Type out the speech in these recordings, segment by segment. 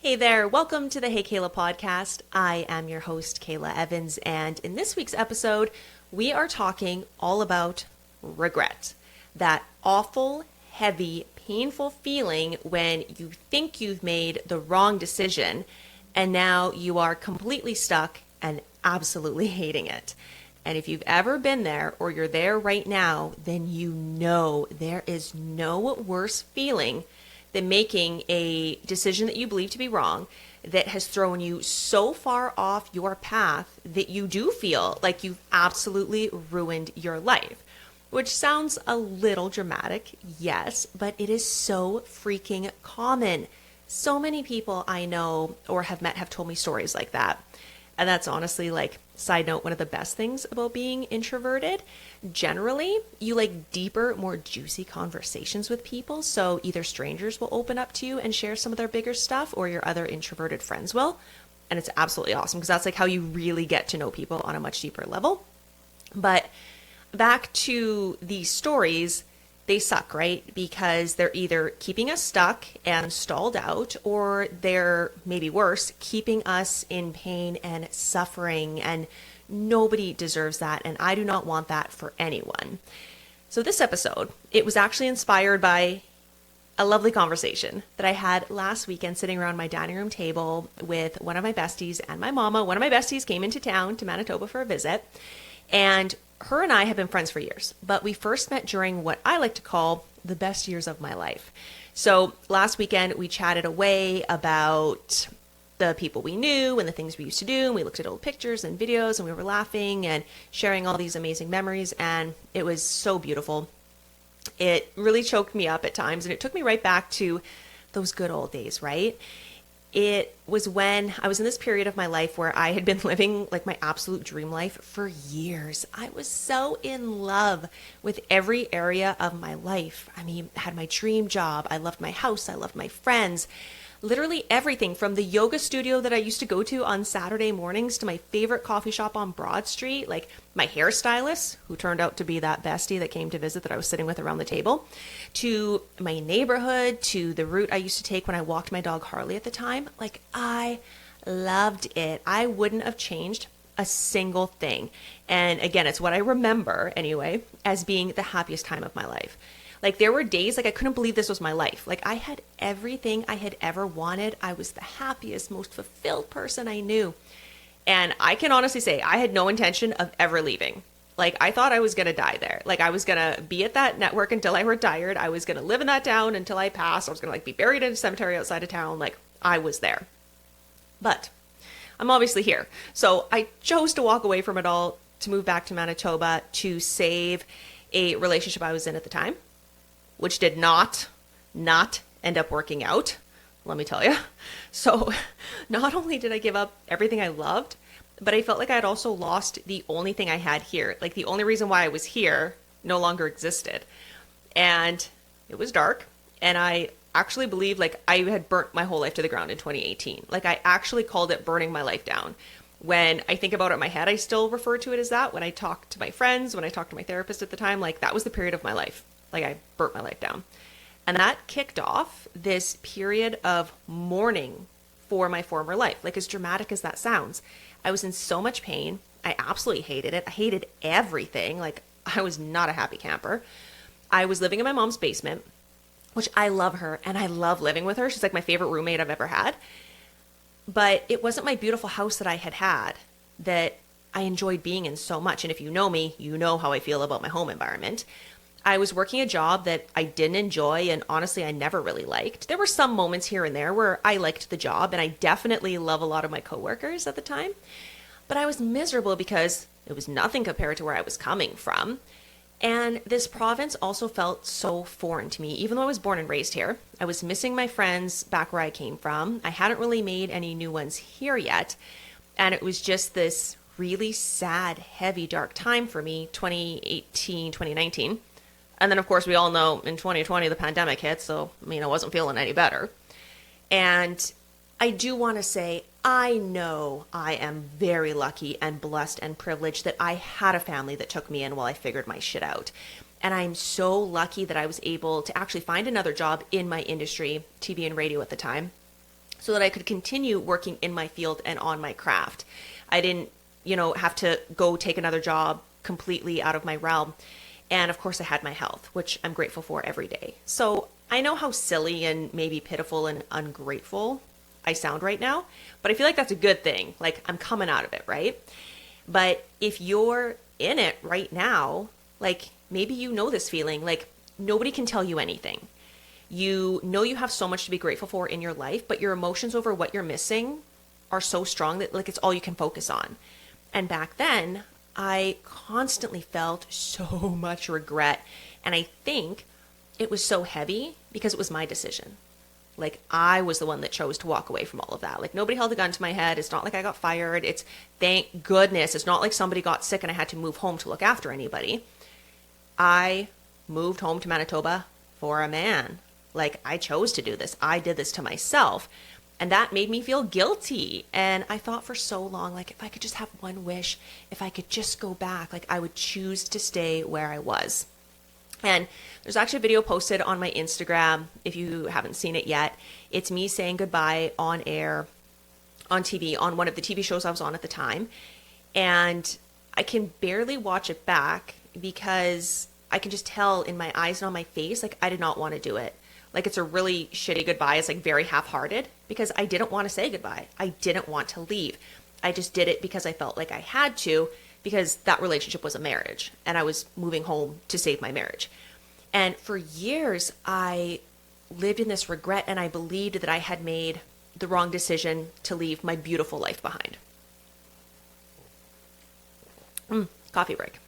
Hey there, welcome to the Hey Kahla Podcast. I am your host, Kayla Evans, and in this week's episode, we are talking all about regret. That awful, heavy, painful feeling when you think you've made the wrong decision and now you are completely stuck and absolutely hating it. And if you've ever been there or you're there right now, then you know there is no worse feeling than making a decision that you believe to be wrong that has thrown you so far off your path that you do feel like you've absolutely ruined your life. Which sounds a little dramatic, yes, but it is so freaking common. So many people I know or have met have told me stories like that. And that's honestly, side note, one of the best things about being introverted. Generally, you like deeper, more juicy conversations with people. So either strangers will open up to you and share some of their bigger stuff, or your other introverted friends will. And it's absolutely awesome because that's like how you really get to know people on a much deeper level. But back to these stories, they suck, right? Because they're either keeping us stuck and stalled out, or they're, maybe worse, keeping us in pain and suffering. And nobody deserves that. And I do not want that for anyone. So this episode, it was actually inspired by a lovely conversation that I had last weekend sitting around my dining room table with one of my besties and my mama. One of my besties came into town to Manitoba for a visit. And her and I have been friends for years, but we first met during what I like to call the best years of my life. So last weekend we chatted away about the people we knew and the things we used to do. And we looked at old pictures and videos and we were laughing and sharing all these amazing memories. And it was so beautiful. It really choked me up at times. And it took me right back to those good old days, right? It was when I was in this period of my life where I had been living like my absolute dream life for years. I was so in love with every area of my life. I mean, I had my dream job. I loved my house. I loved my friends. Literally everything from the yoga studio that I used to go to on Saturday mornings to my favorite coffee shop on Broad Street, like my hairstylist, who turned out to be that bestie that came to visit that I was sitting with around the table, to my neighborhood, to the route I used to take when I walked my dog Harley at the time. Like, I loved it. I wouldn't have changed a single thing. And again, it's what I remember anyway as being the happiest time of my life. Like, there were days I couldn't believe this was my life. Like, I had everything I had ever wanted. I was the happiest, most fulfilled person I knew. And I can honestly say I had no intention of ever leaving. Like, I thought I was going to die there. Like, I was going to be at that network until I retired. I was going to live in that town until I passed. I was going to be buried in a cemetery outside of town. Like, I was there. But I'm obviously here. So I chose to walk away from it all to move back to Manitoba to save a relationship I was in at the time, which did not end up working out, let me tell you. So not only did I give up everything I loved, but I felt like I had also lost the only thing I had here. Like, the only reason why I was here no longer existed. And it was dark. And I actually believe I had burnt my whole life to the ground in 2018. Like, I actually called it burning my life down. When I think about it in my head, I still refer to it as that. When I talk to my friends, when I talked to my therapist at the time, that was the period of my life. Like, I burnt my life down. And that kicked off this period of mourning for my former life. Like, as dramatic as that sounds, I was in so much pain. I absolutely hated it. I hated everything. Like, I was not a happy camper. I was living in my mom's basement, which I love her and I love living with her. She's like my favorite roommate I've ever had. But it wasn't my beautiful house that I had that I enjoyed being in so much. And if you know me, you know how I feel about my home environment. I was working a job that I didn't enjoy, and honestly, I never really liked. There were some moments here and there where I liked the job, and I definitely love a lot of my coworkers at the time. But I was miserable because it was nothing compared to where I was coming from. And this province also felt so foreign to me. Even though I was born and raised here, I was missing my friends back where I came from. I hadn't really made any new ones here yet. And it was just this really sad, heavy, dark time for me, 2018, 2019. And then, of course, we all know in 2020, the pandemic hit. So, I wasn't feeling any better. And I do want to say, I know I am very lucky and blessed and privileged that I had a family that took me in while I figured my shit out. And I'm so lucky that I was able to actually find another job in my industry, TV and radio at the time, so that I could continue working in my field and on my craft. I didn't, have to go take another job completely out of my realm. And of course, I had my health, which I'm grateful for every day. So I know how silly and maybe pitiful and ungrateful I sound right now, but I feel like that's a good thing. Like, I'm coming out of it, right? But if you're in it right now, like, maybe you know this feeling, like nobody can tell you anything. You know you have so much to be grateful for in your life, but your emotions over what you're missing are so strong that like it's all you can focus on. And back then, I constantly felt so much regret. And I think it was so heavy because it was my decision. Like, I was the one that chose to walk away from all of that. Like, nobody held a gun to my head. It's not like I got fired. It's, thank goodness, it's not like somebody got sick and I had to move home to look after anybody. I moved home to Manitoba for a man. Like, I chose to do this. I did this to myself. And that made me feel guilty. And I thought for so long, like, if I could just have one wish, if I could just go back, like, I would choose to stay where I was. And there's actually a video posted on my Instagram, if you haven't seen it yet. It's me saying goodbye on air, on TV, on one of the TV shows I was on at the time. And I can barely watch it back because I can just tell in my eyes and on my face, like, I did not want to do it. Like, it's a really shitty goodbye. It's like very half-hearted because I didn't want to say goodbye. I didn't want to leave. I just did it because I felt like I had to, because that relationship was a marriage and I was moving home to save my marriage. And for years, I lived in this regret and I believed that I had made the wrong decision to leave my beautiful life behind. Coffee break.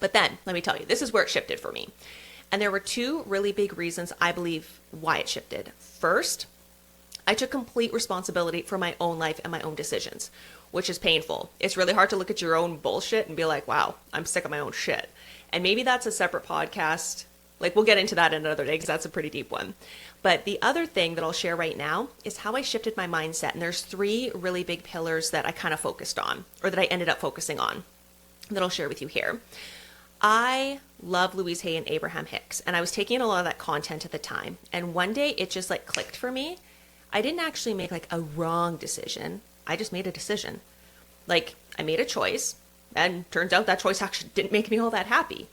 But then, let me tell you, this is where it shifted for me. And there were two really big reasons I believe why it shifted. First, I took complete responsibility for my own life and my own decisions, which is painful. It's really hard to look at your own bullshit and be like, wow, I'm sick of my own shit. And maybe that's a separate podcast. Like, we'll get into that another day because that's a pretty deep one. But the other thing that I'll share right now is how I shifted my mindset. And there's three really big pillars that I kind of focused on, or that I ended up focusing on, that I'll share with you here. I love Louise Hay and Abraham Hicks, and I was taking in a lot of that content at the time. And one day it just like clicked for me. I didn't actually make like a wrong decision. I just made a decision. Like, I made a choice, and turns out that choice actually didn't make me all that happy.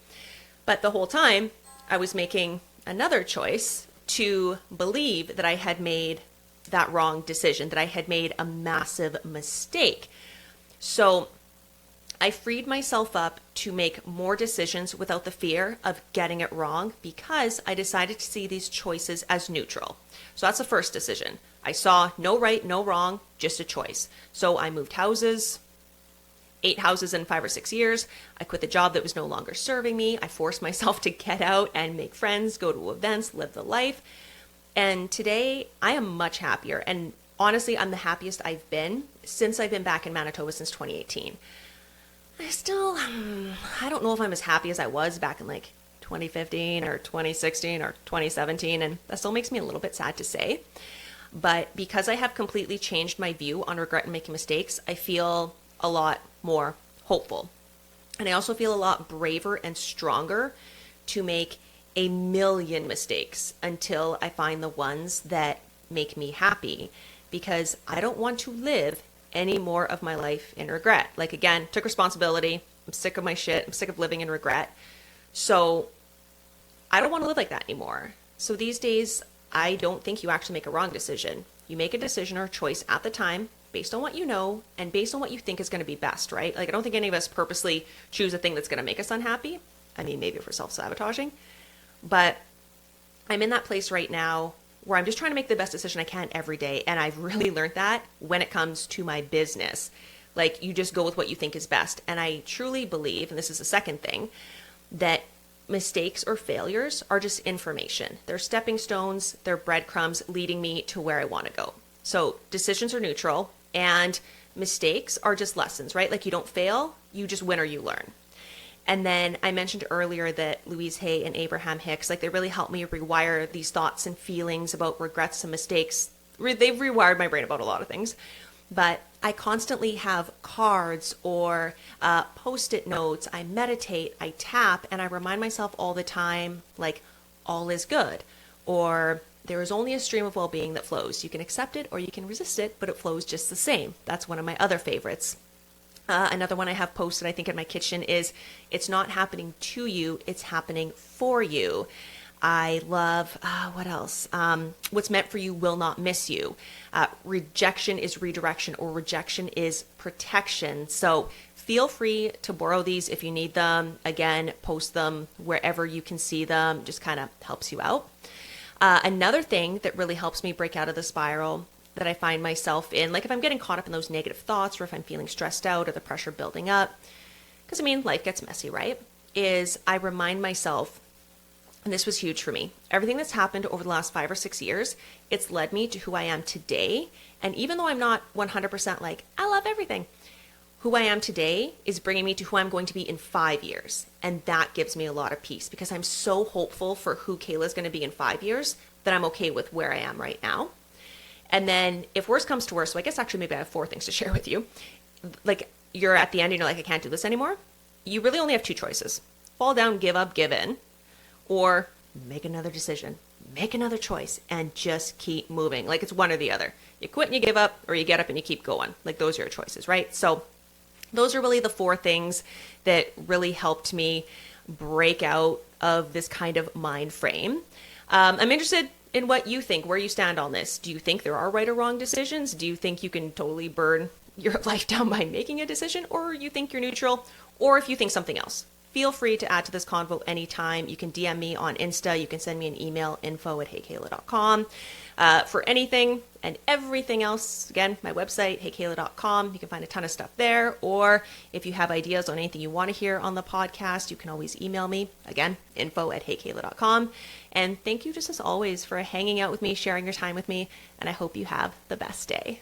But the whole time I was making another choice to believe that I had made that wrong decision, that I had made a massive mistake. So I freed myself up to make more decisions without the fear of getting it wrong because I decided to see these choices as neutral. So that's the first decision. I saw no right, no wrong, just a choice. So I moved houses, 8 houses in 5 or 6 years. I quit the job that was no longer serving me. I forced myself to get out and make friends, go to events, live the life. And today I am much happier. And honestly, I'm the happiest I've been since I've been back in Manitoba since 2018. I don't know if I'm as happy as I was back in like 2015 or 2016 or 2017. And that still makes me a little bit sad to say. But because I have completely changed my view on regret and making mistakes, I feel a lot more hopeful. And I also feel a lot braver and stronger to make a million mistakes until I find the ones that make me happy, because I don't want to live any more of my life in regret. Like, again, took responsibility. I'm sick of my shit. I'm sick of living in regret. So I don't want to live like that anymore. So these days, I don't think you actually make a wrong decision. You make a decision or a choice at the time based on what you know and based on what you think is going to be best, right? Like, I don't think any of us purposely choose a thing that's going to make us unhappy. I mean, maybe for self-sabotaging. But I'm in that place right now where I'm just trying to make the best decision I can every day. And I've really learned that when it comes to my business. Like, you just go with what you think is best. And I truly believe, and this is the second thing, that mistakes or failures are just information. They're stepping stones, they're breadcrumbs leading me to where I want to go. So decisions are neutral and mistakes are just lessons, right? Like, you don't fail, you just win or you learn. And then I mentioned earlier that Louise Hay and Abraham Hicks, like, they really helped me rewire these thoughts and feelings about regrets and mistakes. They've rewired my brain about a lot of things. But I constantly have cards or Post-it notes. I meditate, I tap, and I remind myself all the time, like, all is good. Or there is only a stream of well-being that flows. You can accept it or you can resist it, but it flows just the same. That's one of my other favorites. Another one I have posted, I think, in my kitchen is, it's not happening to you, it's happening for you. I love, what else? What's meant for you will not miss you. Rejection is redirection, or rejection is protection. So feel free to borrow these if you need them. Again, post them wherever you can see them. Just kind of helps you out. Another thing that really helps me break out of the spiral that I find myself in, like if I'm getting caught up in those negative thoughts, or if I'm feeling stressed out or the pressure building up, because life gets messy, right? Is I remind myself, and this was huge for me, everything that's happened over the last 5 or 6 years, it's led me to who I am today. And even though I'm not 100% like, I love everything, who I am today is bringing me to who I'm going to be in 5 years. And that gives me a lot of peace, because I'm so hopeful for who Kahla is going to be in 5 years that I'm okay with where I am right now. And then if worse comes to worse, so I guess actually maybe I have 4 things to share with you. Like you're at the end and you're like, I can't do this anymore. You really only have 2 choices. Fall down, give up, give in, or make another decision, make another choice, and just keep moving. Like it's one or the other. You quit and you give up, or you get up and you keep going. Like those are your choices, right? So those are really the 4 things that really helped me break out of this kind of mind frame. I'm interested in what you think, where you stand on this. Do you think there are right or wrong decisions? Do you think you can totally burn your life down by making a decision, or you think you're neutral, or if you think something else? Feel free to add to this convo anytime. You can DM me on Insta. You can send me an email, info@heykahla.com. For anything and everything else, again, my website, heykahla.com. You can find a ton of stuff there. Or if you have ideas on anything you want to hear on the podcast, you can always email me. Again, info@heykahla.com. And thank you just as always for hanging out with me, sharing your time with me. And I hope you have the best day.